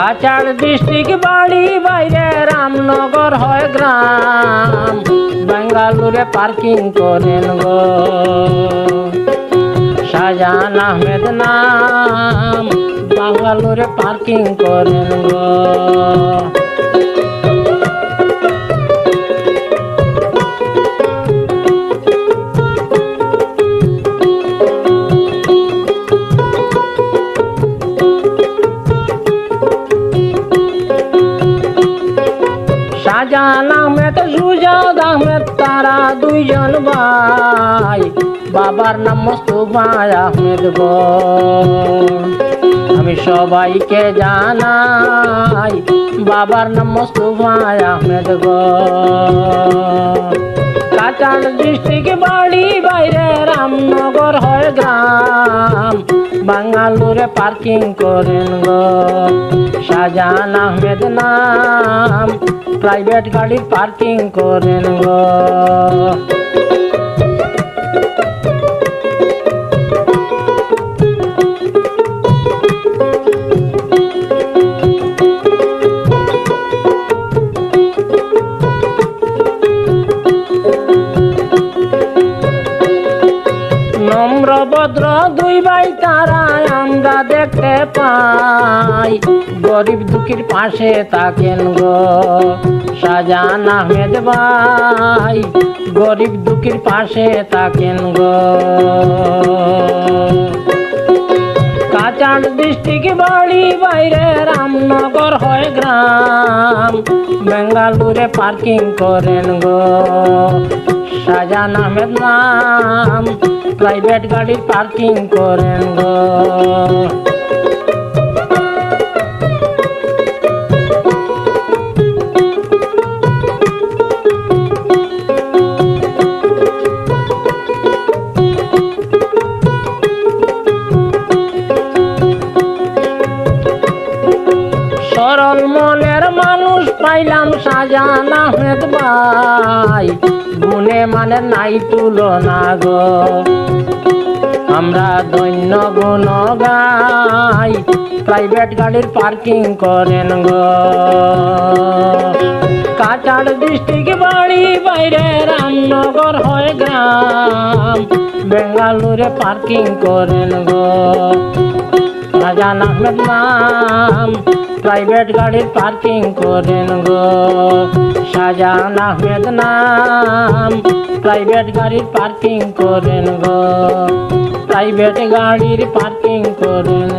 Cachar district বাড়ি বাইরে রামনগর হয় গ্রাম, বেঙ্গালুরে পার্কিং করেন গো। শাহজাহান আহমেদ নাম, বেঙ্গালুরে পার্কিং করেন গো। শাহজাহান আহমেদ সুজাউদ আহমেদ তারা দুইজন ভাই, বাবার নাম মোস্তফা আহমেদ গো। আমি সবাইকে জানাই বাবার নাম মোস্তফা আহমেদ গো। কাছাড় ডিস্ট্রিক্ট বাড়ি বাইরে রামনগর হয় গ্রাম, বেঙ্গালুরে পার্কিং করেন গো। শাহজাহান আহমেদ নাম, প্রাইভেট গাড়ির পার্কিং করেন গো। নম্র ভদ্র দুই ভাই তারা আমরা দেখতে পাই, গরিব দুঃখীর পাশে থাকেন গো। শাহজাহান আহমেদ ভাই গরিব দুঃখীর পাশে থাকেন গো। কাছাড় ডিস্ট্রিক্ট বাড়ি বাইরে রামনগর হয় গ্রাম, বেঙ্গালুরে পার্কিং করেন গো। শাহজাহান আহমেদ নাম, প্রাইভেট গাড়ির পার্কিং করেন গো। সরল মনের মানুষ পাইলাম শাহজাহান আহমেদ ভাই, গুণে মানে নাই তুলনা গো। আমরা দৈন্য গুণ গাই, প্রাইভেট গাড়ির পার্কিং করেন গো। কাছাড় ডিস্ট্রিক্ট বাড়ি বাইরে রামনগর হয় গ্রাম, বেঙ্গালুরে পার্কিং করেন গো। শাহজাহান আহমেদ নাম, প্রাইভেট গাড়ির পার্কিং করেন গো। শাহজাহান আহমেদ নাম, প্রাইভেট গাড়ির পার্কিং করেন গো। প্রাইভেট গাড়ির পার্কিং করেন।